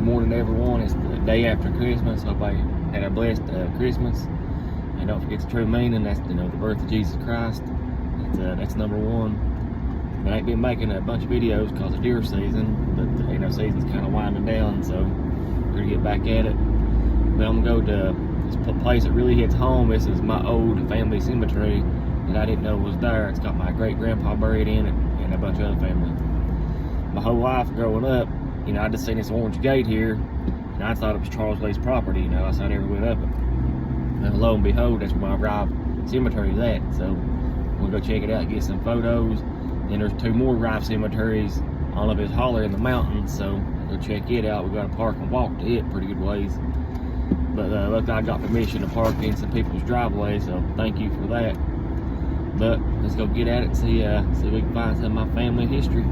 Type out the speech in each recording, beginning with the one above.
morning to everyone. It's the day after Christmas. Hope I had a blessed Christmas. And don't forget the true meaning. That's the birth of Jesus Christ. That's number one. I ain't been making a bunch of videos because of deer season, but season's kind of winding down, so we're gonna get back at it. But I'm gonna go to this place that really hits home. This is my old family cemetery that I didn't know was there. It's got my great grandpa buried in it and a bunch of other family. My whole life growing up, I just seen this orange gate here, and I thought it was Charles Lee's property. So I never went up it. And lo and behold, that's where my Rive cemetery is at. So we'll go check it out, get some photos. Then there's two more Rive cemeteries all of his holler in the mountains, so go check it out. We got to park and walk to it pretty good ways. But look, I got permission to park in some people's driveways, so thank you for that. But let's go get at it and see if we can find some of my family history.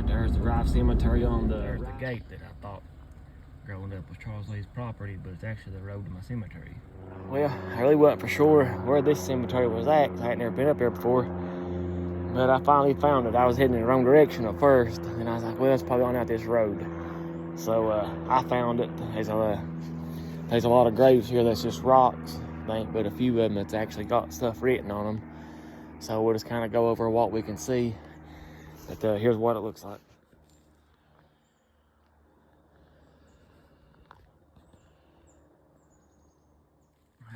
There's the Rive cemetery on the gate that I thought growing up was Charles Lee's property, but it's actually the road to my cemetery. Well, I really wasn't for sure where this cemetery was at, because I had never been up here before. But I finally found it. I was heading in the wrong direction at first, and I was like, well, it's probably on out this road. So I found it. There's a lot of graves here that's just rocks, but a few of them that's actually got stuff written on them. So we'll just kind of go over what we can see. But here's what it looks like.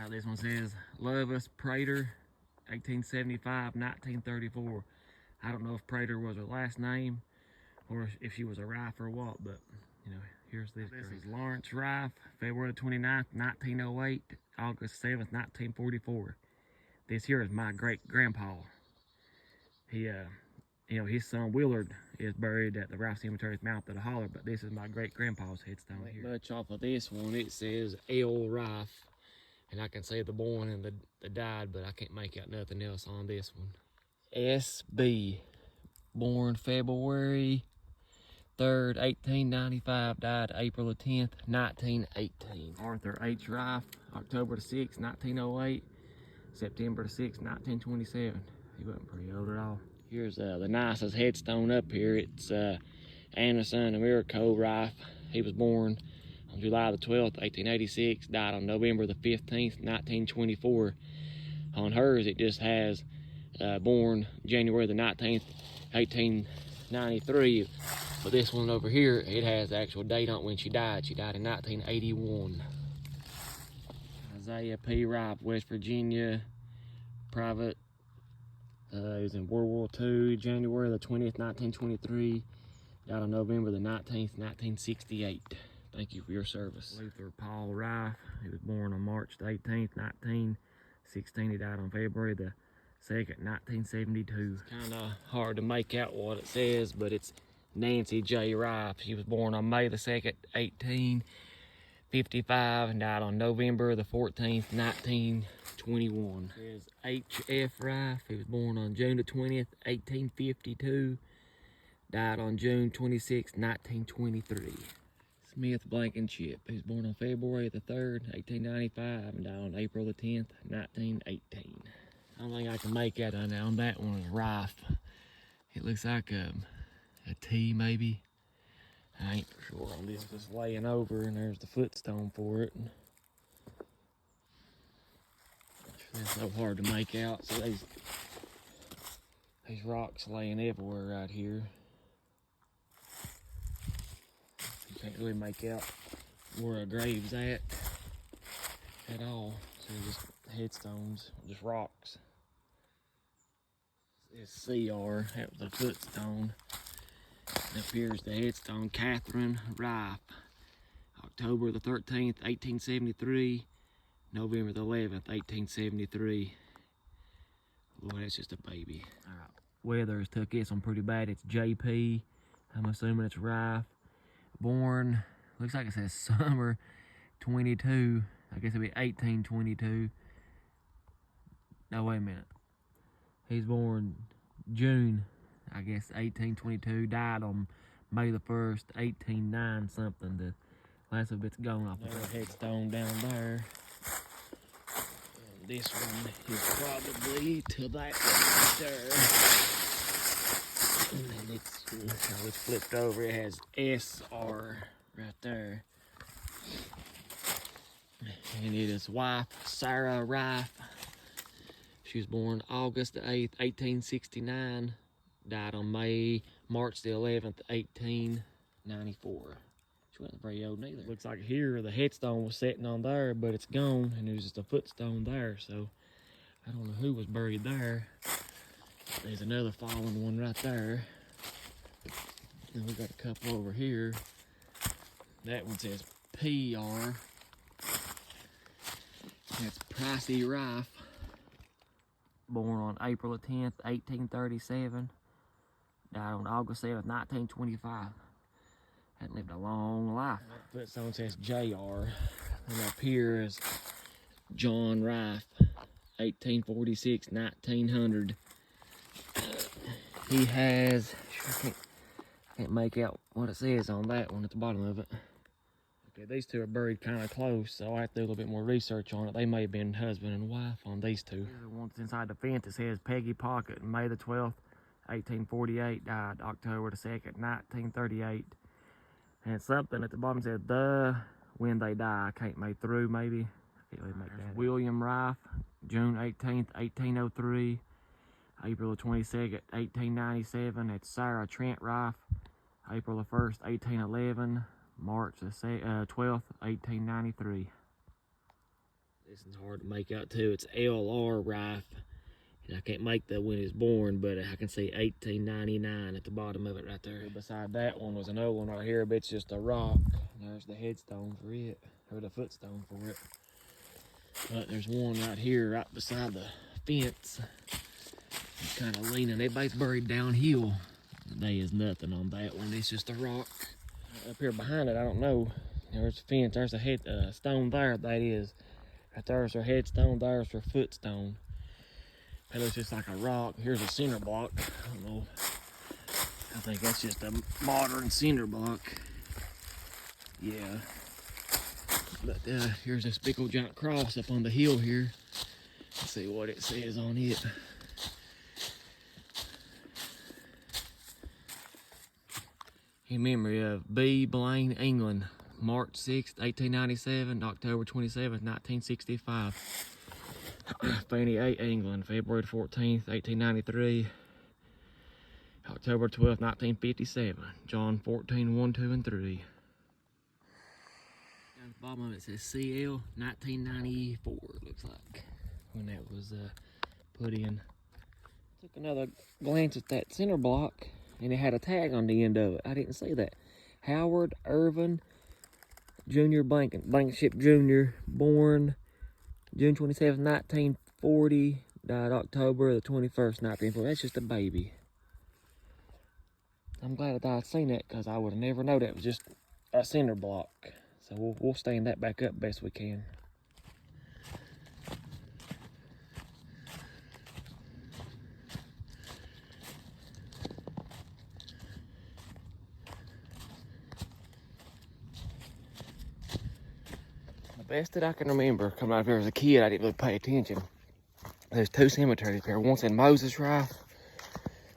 This one says Lovis Prater, 1875, 1934. I don't know if Prater was her last name or if she was a Rife or what, but here's this. This is Lawrence Rife, February 29th, 1908, August 7th, 1944. This here is my great grandpa. He his son Willard is buried at the Rife Cemetery's mouth of the holler, but this is my great grandpa's headstone here. Much off of this one, it says L. Rife. And I can see the born and the died, but I can't make out nothing else on this one. S.B. Born February 3rd, 1895. Died April the 10th, 1918. Arthur H. Rife, October the 6th, 1908. September the 6th, 1927. He wasn't pretty old at all. Here's the nicest headstone up here. It's Anderson Americo Rife. He was born on July the 12th, 1886, died on November the 15th, 1924. On hers, it just has born January the 19th, 1893. But this one over here, it has the actual date on when she died. She died in 1981. Isaiah P. Rife, West Virginia, private. He was in World War II, January the 20th, 1923. Died on November the 19th, 1968. Thank you for your service. Luther Paul Rife. He was born on March the 18th, 1916. He died on February the 2nd, 1972. It's kind of hard to make out what it says, but it's Nancy J. Rife. She was born on May the 2nd, 1855, and died on November the 14th, 1921. There's H.F. Rife. He was born on June the 20th, 1852. Died on June 26th, 1923. Smith Blankenship. He was born on February the 3rd, 1895, and died on April the 10th, 1918. I don't think I can make out on that one is Rife. It looks like a T maybe. I ain't for sure on this. Just laying over, and there's the footstone for it. It's so hard to make out. So these rocks laying everywhere right here. Can't really make out where a grave's at all. So just headstones, just rocks. It's CR, that was a footstone. And up here's the headstone, Catherine Rife. October the 13th, 1873. November the 11th, 1873. Boy, that's just a baby. All right. Weather's took this one pretty bad. It's JP. I'm assuming it's Rife. Born, looks like it says summer 22. I guess it'd be 1822. No, wait a minute. He's born June, I guess 1822. Died on May the 1st, 1809 something. The last of it's gone off. There's a headstone down there. this one is probably to that right there. And it's, how it's flipped over, it has SR right there. And it is wife, Sarah Rife. She was born August the 8th, 1869. Died on March the 11th, 1894. She wasn't very old neither. Looks like here the headstone was sitting on there, but it's gone, and there's just a footstone there, so I don't know who was buried there. There's another fallen one right there. And we got a couple over here. That one says PR. That's Pricey Rife. Born on April the 10th, 1837. Died on August 7th, 1925. Had lived a long life. That footstone says JR. And up here is John Rife, 1846, 1900. He has, I can't make out what it says on that one at the bottom of it. Okay, these two are buried kind of close, so I have to do a little bit more research on it. They may have been husband and wife on these two. The one that's inside the fence, it says Peggy Pocket, May the 12th, 1848, died October the 2nd, 1938. And something at the bottom said when they die. I can't make through, maybe. I can't really make that. William Rife, June 18th, 1803, April the 22nd, 1897. That's Sarah Trent Rife, April the 1st, 1811. March the 12th, 1893. This is hard to make out too. It's LR Rife. And I can't make the when he was born, but I can see 1899 at the bottom of it right there. Beside that one was another one right here, but it's just a rock. There's the headstone for it, or the footstone for it. But there's one right here, right beside the fence. It's kind of leaning. They both buried downhill. There is nothing on that one. It's just a rock. Up here behind it, I don't know. There's a fence. There's a head stone there. That is. Right there's her headstone. There's her footstone. It looks just like a rock. Here's a cinder block. I don't know. I think that's just a modern cinder block. Yeah. But here's this big old giant cross up on the hill here. Let's see what it says on it. In memory of B. Blaine, England, March 6th, 1897, October 27th, 1965. Fanny A. England, February 14th, 1893, October 12th, 1957. John 14, 1, 2, and 3. Down at the bottom of it says CL 1994, it looks like, when that was put in. Took another glance at that center block, and it had a tag on the end of it. I didn't see that. Howard Irvin Jr. Blankenship Jr. Born June 27, 1940. Died October the 21st, 1940. That's just a baby. I'm glad that I'd seen that, because I would have never known that was just a cinder block. So we'll stand that back up best we can. Best that I can remember coming out here as a kid, I didn't really pay attention. There's two cemeteries there. One's in Moses Rife.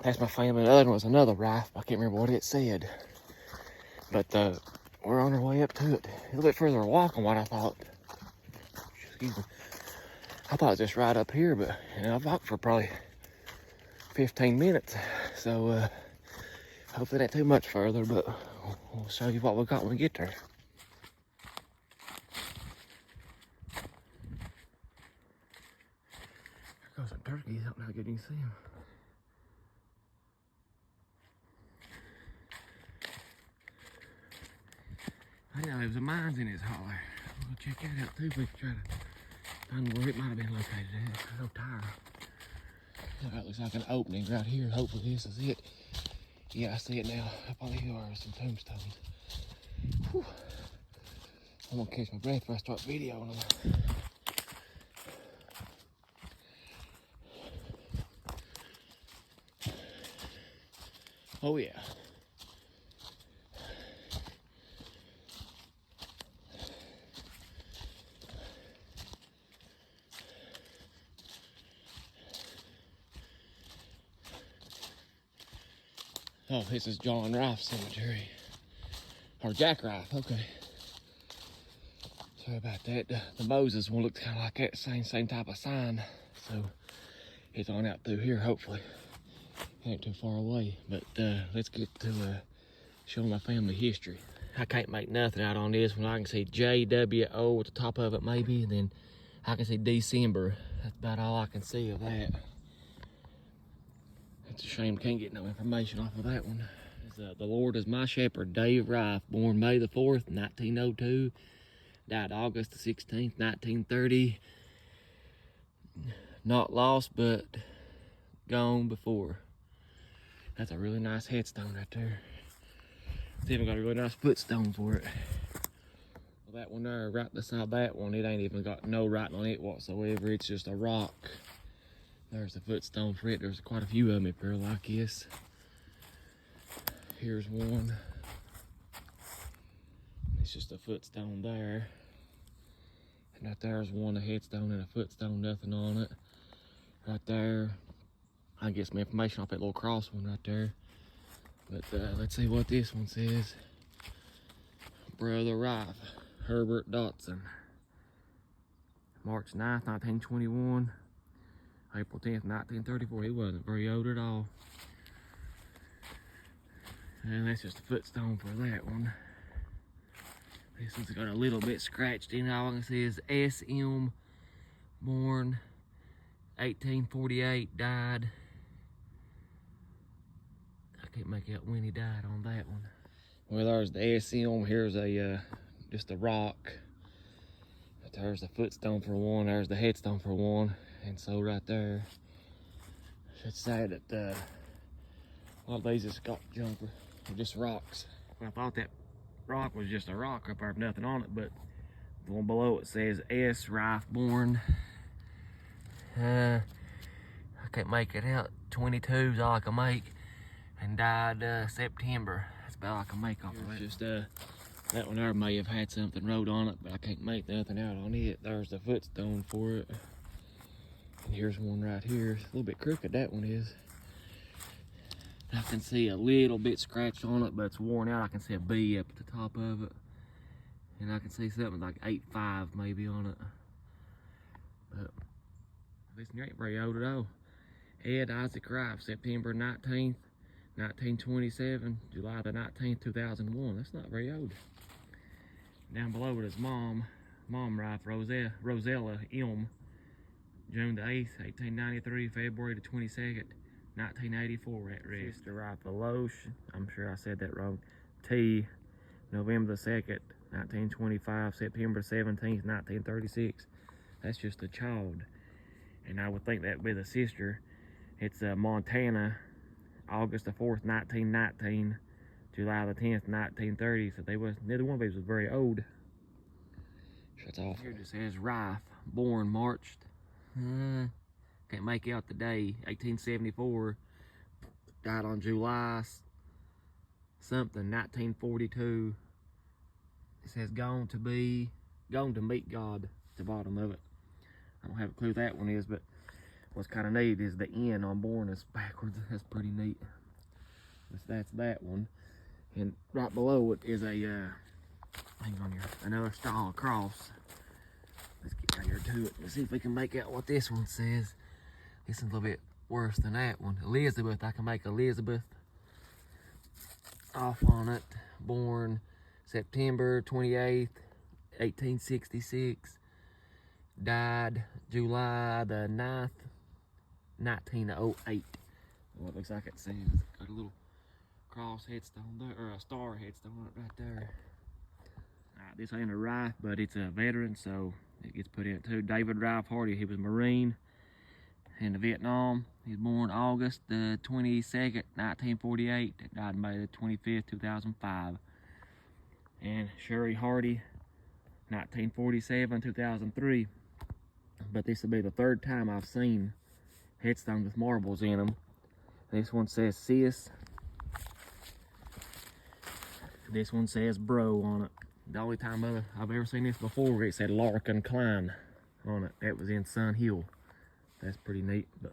That's my family. The other one was another Rife. I can't remember what it said. But we're on our way up to it. A little bit further to walk than what I thought. Excuse me. I thought it was just right up here, but you know, I've walked for probably 15 minutes. So hopefully not too much further, but we'll show you what we got when we get there. Got some turkeys up there, good you can see them. I didn't know there was a mines in this holler. We'll check that out too if we can try to find where it might have been located at. I'm so tired. That looks like an opening right here. Hopefully this is it. Yeah, I see it now. Up on the hill are some tombstones. Whew. I'm gonna catch my breath before I start videoing them. Oh yeah. Oh, this is John Rife Cemetery. Or Jack Rife, okay. Sorry about that. The Moses one looks kind of like that same type of sign. So it's on out through here, hopefully. Ain't too far away. But let's get to showing my family history. I can't make nothing out on this one. I can see JWO at the top of it maybe, and then I can see December. That's about all I can see of that. It's a shame I can't get no information off of that one. The Lord is my shepherd, Dave Rife, born May the 4th, 1902. Died August the 16th, 1930. Not lost, but gone before. That's a really nice headstone right there. It's even got a really nice footstone for it. Well, that one there, right beside that one, it ain't even got no writing on it whatsoever. It's just a rock. There's the footstone for it. There's quite a few of them up here like this. Here's one. It's just a footstone there. And right there's one, a headstone and a footstone, nothing on it. Right there. I can get some information off that little cross one right there. But let's see what this one says. Brother Rife, Herbert Dotson. March 9th, 1921. April 10th, 1934. He wasn't very old at all. And that's just a footstone for that one. This one's got a little bit scratched in. All I can see is SM, born 1848, died. I can't make out when he died on that one. Well, there's the SM. Here's a just a rock. But there's the footstone for one. There's the headstone for one. And so right there, I should say that a lot of these just got jumper. They're just rocks. Well, I thought that rock was just a rock up there with nothing on it, but the one below it says S. Rife, born. I can't make it out. 22 is all I can make. And died September. That's about all I can make off of it. Just that one there may have had something wrote on it, but I can't make nothing out on it. There's the footstone for it. And here's one right here. It's a little bit crooked, that one is. I can see a little bit scratched on it, but it's worn out. I can see a B up at the top of it. And I can see something like 8.5 maybe on it. But this ain't very old at all. Ed Isaac Rife, September 19th, 1927, July the 19th, 2001. That's not very old. Down below it is Mom Rife, Rosella M. June the 8th, 1893, February the 22nd, 1984 at rest. Sister Rife Loesch, I'm sure I said that wrong. T, November the 2nd, 1925, September 17th, 1936. That's just a child. And I would think that would be the sister. It's Montana, August the 4th, 1919, July the 10th, 1930. So neither one of these was very old. That's awful. Here it just says Rife, born March. Can't make out the day. 1874. Died on July something, 1942. It says gone to meet God at the bottom of it. I don't have a clue who that one is, but what's kind of neat is the N on born is backwards. That's pretty neat. That's that one. And right below it is a, hang on here, another style of cross. Let's get down here to it and see if we can make out what this one says. This one's a little bit worse than that one. Elizabeth, I can make Elizabeth off on it. Born September 28th, 1866. Died July the 9th, 1908. Well, it looks like it says. Got a little cross headstone there, or a star headstone on it right there. This ain't a Rife, but it's a veteran, so it gets put in too. David Rife Hardy, he was a Marine in Vietnam. He's born August the 22nd, 1948. Died May the 25th, 2005. And Sherry Hardy, 1947, 2003. But this will be the third time I've seen headstones with marbles in them. This one says sis. This one says bro on it. The only time I've ever seen this before, it said Larkin Klein on it. That was in Sun Hill. That's pretty neat. But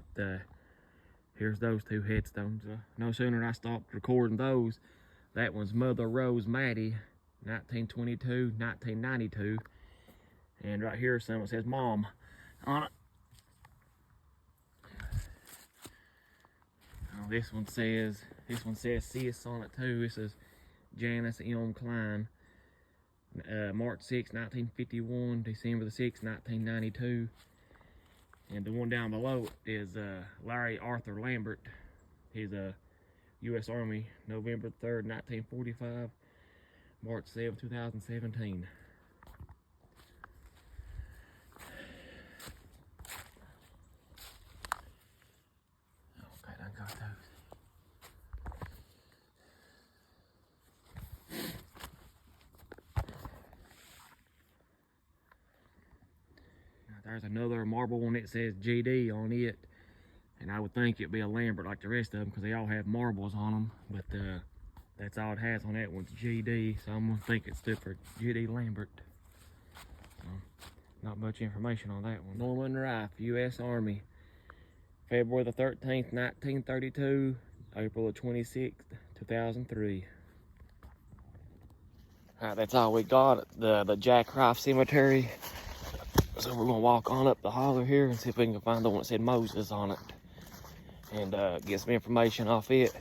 Here's those two headstones. No sooner than I stopped recording those, that one's Mother Rose Maddie, 1922, 1992. And right here, someone says Mom on it. Oh, this one says sis on it too. This is Janice M. Klein, March 6, 1951, December the 6th, 1992. And the one down below is Larry Arthur Lambert. He's a U.S. Army, November 3rd, 1945, March 7, 2017. Okay, I got those. There's another marble one that says GD on it, and I would think it'd be a Lambert like the rest of them because they all have marbles on them, but that's all it has on that one's GD, so I'm gonna think it stood for GD Lambert. So, not much information on that one. Norman Rife, U.S. Army, February the 13th, 1932, April the 26th, 2003. All right, that's all we got at the Jack Rife Cemetery. So we're gonna walk on up the holler here and see if we can find the one that said Moses on it and get some information off it.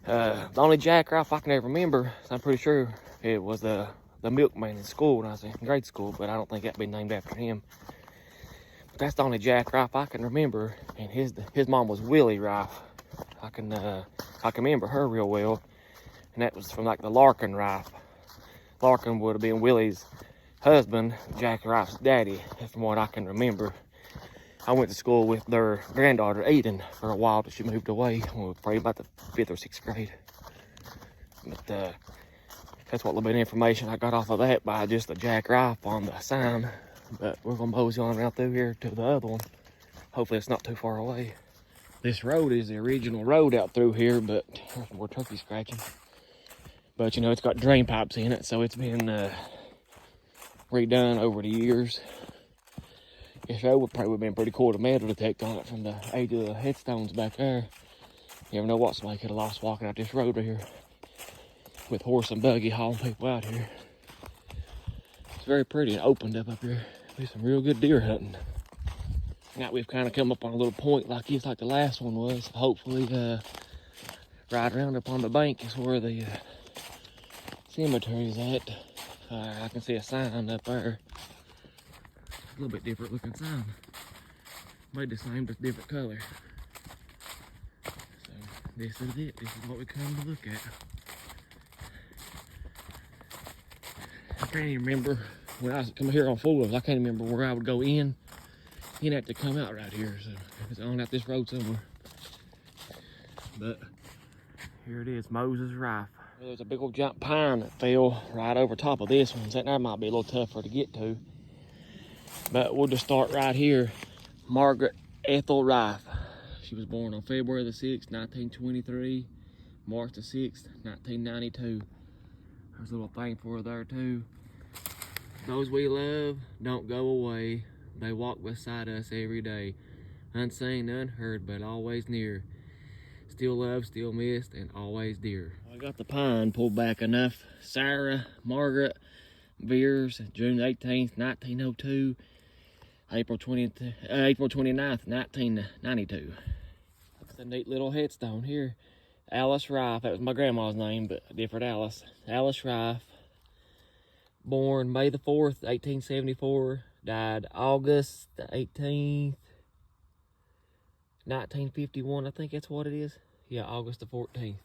The only Jack Rife I can ever remember, so I'm pretty sure it was the milkman in school when I was in grade school, but I don't think that'd be named after him. But that's the only Jack Rife I can remember, and his mom was Willie Rife. I can remember her real well, and that was from like the Larkin Rife. Larkin would have been Willie's husband, Jack Rife's daddy, from what I can remember. I went to school with their granddaughter, Eden, for a while till she moved away. We were probably about the 5th or 6th grade. But that's what little bit of information I got off of that by just the Jack Rife on the sign. But we're gonna mosey on around through here to the other one. Hopefully it's not too far away. This road is the original road out through here, but there's more turkey scratching. But you know, it's got drain pipes in it, so it's been redone over the years. This road would probably have been pretty cool to metal detect on it from the age of the headstones back there. You never know what somebody could have lost walking out this road right here with horse and buggy hauling people out here. It's very pretty and opened up here. There's some real good deer hunting. Now we've kind of come up on a little point like this, like the last one was. Hopefully, right around up on the bank is where the cemetery is at. I can see a sign up there. A little bit different looking sign. Made the same, just different color. So this is it. This is what we come to look at. I can't even remember when I was coming here on Fuller's. I can't remember where I would go in. You'd have to come out right here. So it's on out this road somewhere. But here it is, Moses Rife. There's a big old giant pine that fell right over top of this one. So that might be a little tougher to get to. But we'll just start right here. Margaret Ethel Rife. She was born on February the 6th, 1923, March the 6th, 1992. There's a little thing for her there too. Those we love don't go away. They walk beside us every day. Unseen, unheard, but always near. Still loved, still missed, and always dear. I got the pine pulled back enough. Sarah Margaret Veers, June 18th, 1902. April 29th, 1992. That's a neat little headstone here. Alice Rife, that was my grandma's name, but a different Alice. Alice Rife, born May the 4th, 1874, died August the 18th, 1951, I think that's what it is. Yeah, August the 14th.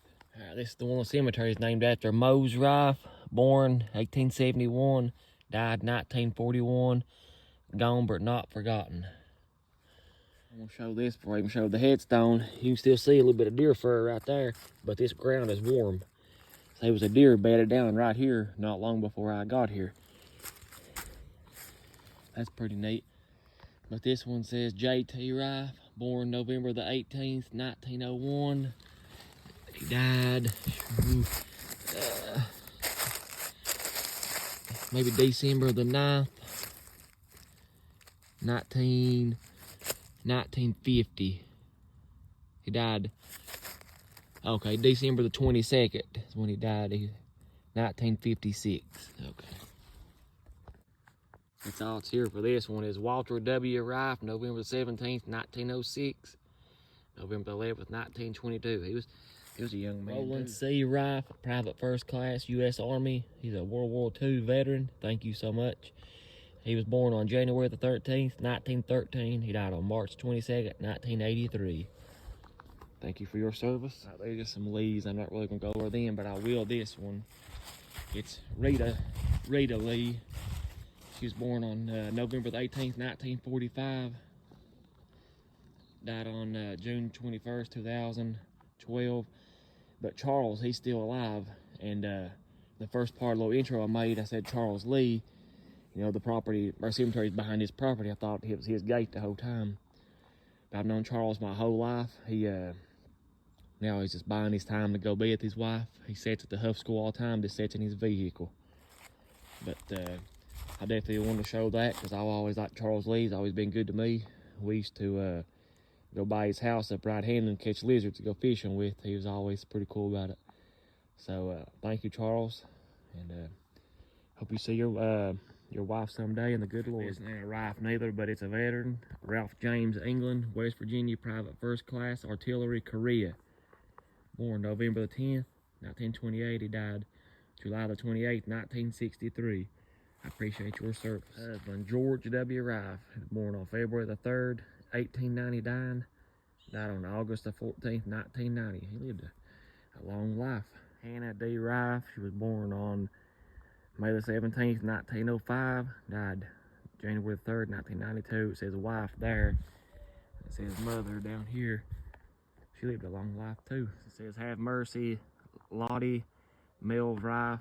This is the one of the cemeteries named after Mose Rife, born 1871, died 1941. Gone but not forgotten. I'm gonna show this before I even show the headstone. You can still see a little bit of deer fur right there, but this ground is warm. So there was a deer bedded down right here not long before I got here. That's pretty neat. But this one says J.T. Rife, born November the 18th, 1901. He died maybe December the 9th. 1950. He died, okay, December the 22nd is when he died. 1956. Okay. That's all it's here for this one. Is Walter W. Rife, November 17th, 1906. November 11th, 1922. He was a young man. Roland C. Rife, private first class, U.S. Army. He's a World War II veteran. Thank you so much. He was born on January the 13th, 1913. He died on March 22nd, 1983. Thank you for your service. There's just some Lees. I'm not really going to go over them, but I will this one. It's Rita Lee. She was born on November the 18th, 1945. Died on June 21st, 2012. But Charles, he's still alive. And the first part of the little intro I made, I said Charles Lee. You know, the property, our cemetery is behind his property. I thought it was his gate the whole time. But I've known Charles my whole life. Now he's just buying his time to go be with his wife. He sits at the Huff School all the time, just sits in his vehicle. But I definitely want to show that because I've always liked Charles Lee. He's always been good to me. We used to go by his house up right hand and catch lizards to go fishing with. He was always pretty cool about it. So thank you, Charles, and hope you see your wife someday in the good Lord. It's not a Rife neither, but it's a veteran. Ralph James England, West Virginia, private first class, artillery, Korea. Born November the 10th, 1928. He died July the 28th, 1963. I appreciate your service. Husband, George W. Rife, born on February the 3rd, 1899. Died on August the 14th, 1990. He lived a long life. Hannah D. Rife, she was born on May the 17th, 1905. Died January the 3rd, 1992. It says wife there. It says mother down here. She lived a long life too. It says have mercy, Lottie Mills Rife,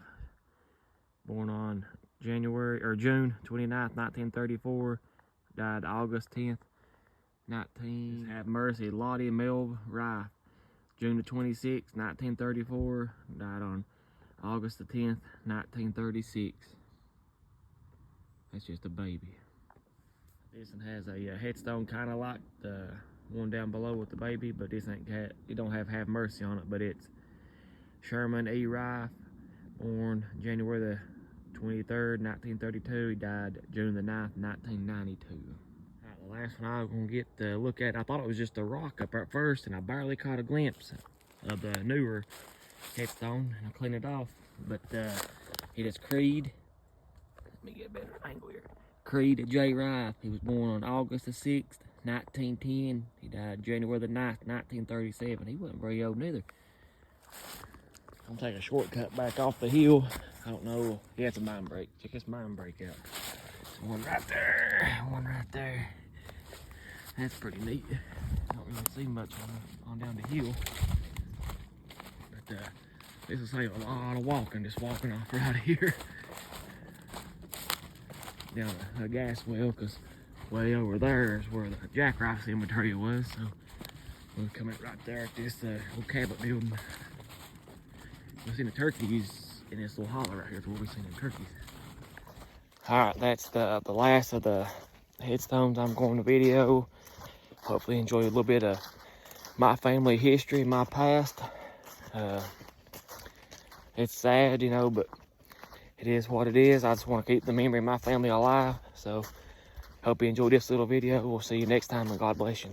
born on June 29th, 1934. Died August 10th, 19. Have mercy, Lottie Mills Rife, June the 26th, 1934. Died on August the 10th, 1936. That's just a baby. This one has a headstone kind of like the one down below with the baby, but this ain't got, it don't have mercy on it, but it's Sherman E. Rife, born January the 23rd, 1932. He died June the 9th, 1992. The last one I was going to get to look at, I thought it was just a rock up at first, and I barely caught a glimpse of the newer headstone, and I cleaned it off. But it is Creed. Let me get a better angle here. Creed J. Rife. He was born on August the 6th, 1910. He died January the 9th, 1937. He wasn't very old neither. I'm gonna take a shortcut back off the hill. I don't know. Yeah, it's a mine break. Check this mine break out. There's one right there. One right there. That's pretty neat. I don't really see much on down the hill. But this will save a lot of walking, just walking off right here. Down a gas well, because way over there is where the Jack Rife cemetery was. So we'll come out right there at this old cabin building. We've seen the turkeys in this little hollow right here. Is where we've seen the turkeys. Alright, that's the last of the headstones I'm going to video. Hopefully enjoy a little bit of my family history, my past. It's sad, you know, but it is what it is. I just want to keep the memory of my family alive. So, hope you enjoyed this little video. We'll see you next time, and God bless you.